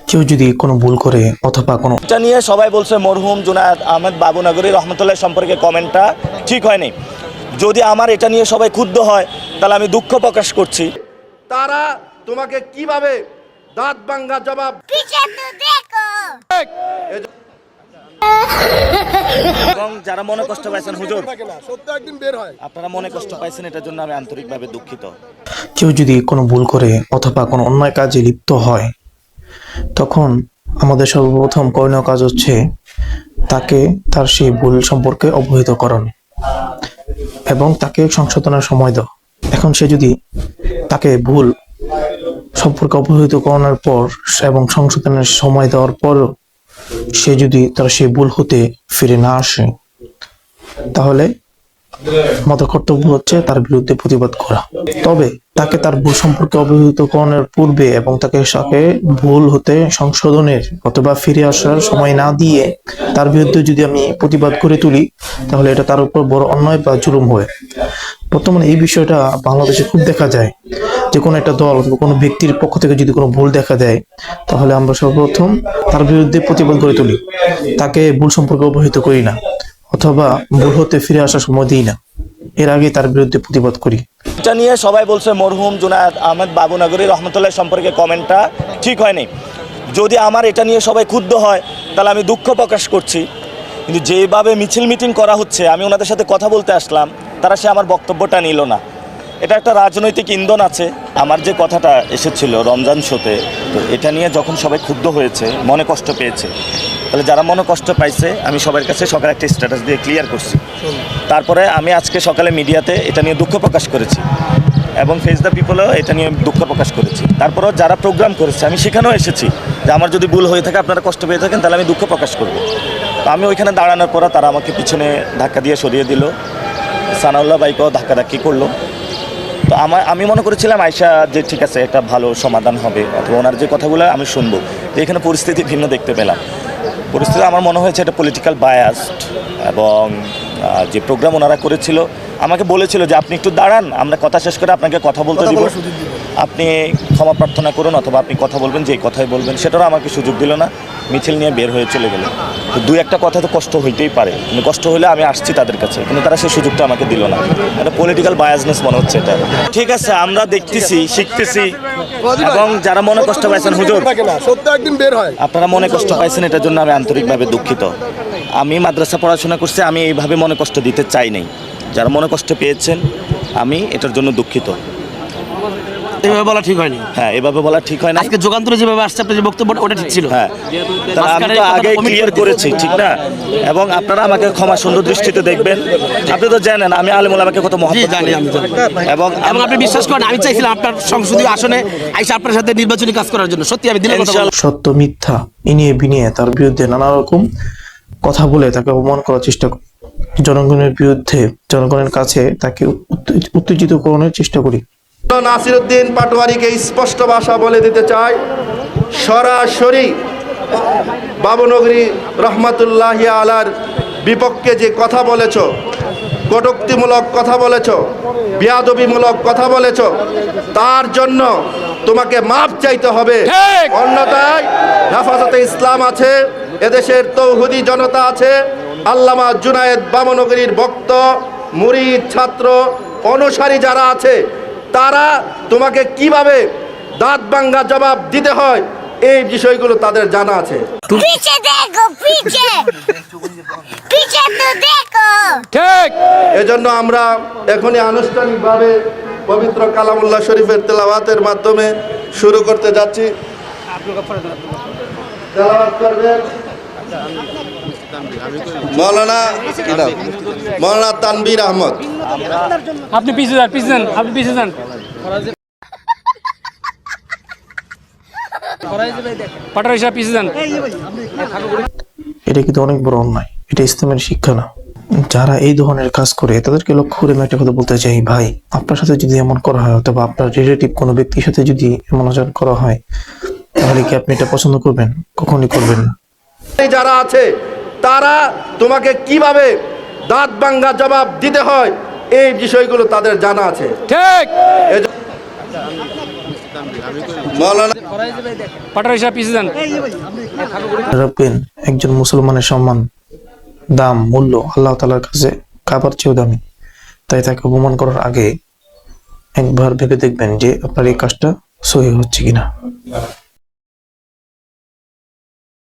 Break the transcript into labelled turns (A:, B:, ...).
A: কেউ যদি কোনো ভুল করে অথবা কোনো
B: এটা নিয়ে সবাই বলছে মরহুম জুনায়েদ আহমেদ বাবুনগরী রহমতুল্লাহ সম্পর্কে কমেন্টটা ঠিক হয়নি। যদি আমার এটা নিয়ে সবাই ক্ষুব্ধ হয় তাহলে আমি দুঃখ প্রকাশ করছি।
C: তারা তোমাকে কিভাবে দাঁত ভাঙ্গা জবাব
B: এবং যারা মনে কষ্ট পাইছেন হুজুর, আপনারা মনে কষ্ট পাইছেন, এটার জন্য আমি আন্তরিকভাবে দুঃখিত।
A: কেউ যদি কোনো ভুল করে অথবা কোনো অন্যায় কাজে লিপ্ত হয়, তখন আমাদের সর্বপ্রথম করণীয় কাজ হচ্ছে তাকে তার সেই ভুল সম্পর্কে অবহিত করানো এবং তাকে সংশোধনের সময় দাও। এখন সে যদি তাকে ভুল সম্পর্কে অবহিত করানোর পর এবং সংশোধনের সময় দেওয়ার পরও সে যদি তার সেই ভুল হতে ফিরে না আসে, তাহলে আমাদের কর্তব্য হচ্ছে তার বিরুদ্ধে প্রতিবাদ করা। তবে তাকে তার ভুল সম্পর্কে অবহিত করানোর পূর্বে এবং তাকে ভুল হতে সংশোধনের অথবা ফিরে আসার সময় না দিয়ে তার বিরুদ্ধে যদি আমি প্রতিবাদ করে তুলি, তাহলে এটা তার উপর বড় অন্যায় বা জুলুম হয়। বর্তমানে এই বিষয়টা বাংলাদেশে খুব দেখা যায় যে কোনো একটা দল অথবা কোনো ব্যক্তির পক্ষ থেকে যদি কোনো ভুল দেখা দেয়, তাহলে আমরা সর্বপ্রথম তার বিরুদ্ধে প্রতিবাদ করে তুলি, তাকে ভুল সম্পর্কে অবহিত করি না অথবা ভুল হতে ফিরে আসার সময় দিই না, এর আগে তার বিরুদ্ধে প্রতিবাদ করি।
B: এটা নিয়ে সবাই বলছে মরহুম জুনায়েদ আহমেদ বাবুনগরী রহমতুল্লাহ সম্পর্কে কমেন্টটা ঠিক হয়নি। যদি আমার এটা নিয়ে সবাই ক্ষুব্ধ হয় তাহলে আমি দুঃখ প্রকাশ করছি। কিন্তু যেভাবে মিছিল মিটিং করা হচ্ছে, আমি ওনাদের সাথে কথা বলতে আসলাম, তারা সে আমার বক্তব্যটা নিল না। এটা একটা রাজনৈতিক ইন্ধন আছে। আমার যে কথাটা এসেছিল রমজান শোতে, তো এটা নিয়ে যখন সবাই ক্ষুব্ধ হয়েছে, মনে কষ্ট পেয়েছে, তাহলে যারা মনে কষ্ট পাইছে আমি সবার কাছে সকালে একটা স্ট্যাটাস দিয়ে ক্লিয়ার করছি। তারপরে আমি আজকে সকালে মিডিয়াতে এটা নিয়ে দুঃখ প্রকাশ করেছি এবং ফেস দ্য পিপলও এটা নিয়ে দুঃখ প্রকাশ করেছি। তারপরেও যারা প্রোগ্রাম করেছে আমি সেখানেও এসেছি যে আমার যদি ভুল হয়ে থাকে, আপনারা কষ্ট পেয়ে থাকেন, তাহলে আমি দুঃখ প্রকাশ করব। তো আমি ওইখানে দাঁড়ানোর পর তারা আমাকে পিছনে ধাক্কা দিয়ে সরিয়ে দিল, সানাউল্লাহ ভাইকেও ধাক্কাধাক্কি করলো। তো আমি মনে করেছিলাম আয়শা যে ঠিক আছে, একটা ভালো সমাধান হবে অথবা ওনার যে কথাগুলো আমি শুনবো। তো এখানে পরিস্থিতি ভিন্ন দেখতে পেলাম। পরিস্থিতি আমার মনে হয়েছে এটা পলিটিক্যাল বায়াসড এবং যে প্রোগ্রাম ওনারা করেছিল, আমাকে বলেছিল যে আপনি একটু দাঁড়ান, আমরা কথা শেষ করে আপনাকে কথা বলতে দিব, আপনি ক্ষমা প্রার্থনা করুন অথবা আপনি কথা বলবেন, যে কথাই বলবেন। সেটারও আমাকে সুযোগ দিল না, মিছিল নিয়ে বের হয়ে চলে গেল। তো দুই একটা কথা তো কষ্ট হইতেই পারে, কিন্তু কষ্ট হলে আমি আসছি তাদের কাছে, কিন্তু তারা সেই সুযোগটা আমাকে দিল না। এটা পলিটিক্যাল বায়াসনেস মনে হচ্ছে এটা। ঠিক আছে, আমরা দেখতেছি, শিখতেছি এবং যারা মনে কষ্ট পাইছেন হুজুর, আপনারা মনে কষ্ট পাইছেন, এটার জন্য আমি আন্তরিকভাবে দুঃখিত। আমি মাদ্রাসা পড়াশোনা করছি, আমি এইভাবে মনে কষ্ট দিতে চাই নাই। যারা মনে কষ্ট পেয়েছেন, আমি এটার জন্য দুঃখিত।
D: এভাবে বলা ঠিক হয়নি।
B: হ্যাঁ, এভাবে বলা ঠিক হয় না।
D: আজকে যুগান্তরে যেভাবে আসছে আপনার যে বক্তব্য, ওটা ঠিক ছিল।
B: হ্যাঁ, তাহলে আমি তো আগে ক্লিয়ার করেছি, ঠিক না? এবং আপনারা আমাকে ক্ষমা সুন্দর দৃষ্টিতে দেখবেন। আপনি তো জানেন আমি আলেমুল আমাকে কত মহব্বত করি এবং
D: আপনি বিশ্বাস করেন, আমি চাইছিলাম আপনার সংসদীয় আসনে আইসা আপনার সাথে নির্বাচনী কাজ করার জন্য। সত্যি আমি দিনের কথা বললাম।
A: সত্য মিথ্যা ইনিয়ে বিনিয়ে তার বিরুদ্ধে নানা রকম কথা বলে তাকে অপমান করার চেষ্টা করি, জনগণের বিরুদ্ধে, জনগণের কাছে তাকে উত্তেজিত করানোর চেষ্টা করি।
C: নাসিরউদ্দিন পাটোয়ারিকে স্পষ্ট ভাষা বলে দিতে চাই, সরাসরি বাবুনগরী রহমতুল্লাহি আলার বিপক্ষে যে কথা বলেছ, কটূক্তিমূলক কথা বলেছ, বেয়াদবিমূলক কথা বলেছ, তার জন্য তোমাকে মাপ চাইতে হবে। অন্যথায় হেফাজতে ইসলাম আছে, এদেশের তৌহিদি জনতা আছে, আল্লামা জুনায়েদ বাবুনগরীর ভক্ত, মুরিদ, ছাত্র, অনুসারী যারা আছে, তারা তোমাকে কিভাবে দাঁত ভাঙ্গা জবাব দিতে হয় এই বিষয়গুলো তাদের জানা আছে। এজন্য আমরা এখনই আনুষ্ঠানিকভাবে পবিত্র কালামুল্লাহ শরীফের তেলাওয়াতের মাধ্যমে শুরু করতে যাচ্ছি। তেলাওয়াত করবেন মৌলানা তানবীর আহমদ।
E: আপনি পিছিয়ে যান, আপনি পিছিয়ে যান।
A: এটা কিন্তু অনেক বড় অন্যায়, এটা ইসলামের শিক্ষা না। যারা এই ধরনের কাজ করে তাদেরকে লক্ষ্য করে আমি একটা কথা বলতে চাই, ভাই আপনার সাথে যদি এমন করা হয় অথবা আপনার রিলেটিভ কোনো ব্যক্তির সাথে যদি এমন আচরণ করা হয়, তাহলে কি আপনি এটা পছন্দ করবেন? কখনই করবেন না।
C: যারা আছে তারা তোমাকে কিভাবে দাঁত ভাঙ্গা জবাব দিতে হয় এই বিষয়গুলো তাদের জানা আছে। ঠিক মৌলানা
E: পাটোয়ারি সাহেব পিছিয়ে যান।
A: রাখবেন, একজন মুসলমানের সম্মান, দাম, মূল্য আল্লাহ তাআলার কাছে কাবার চেয়েও দামি। তাই তাকে অপমান করার আগে একবার ভেবে দেখবেন যে আপনার এই কাজটা সহি হচ্ছে কিনা।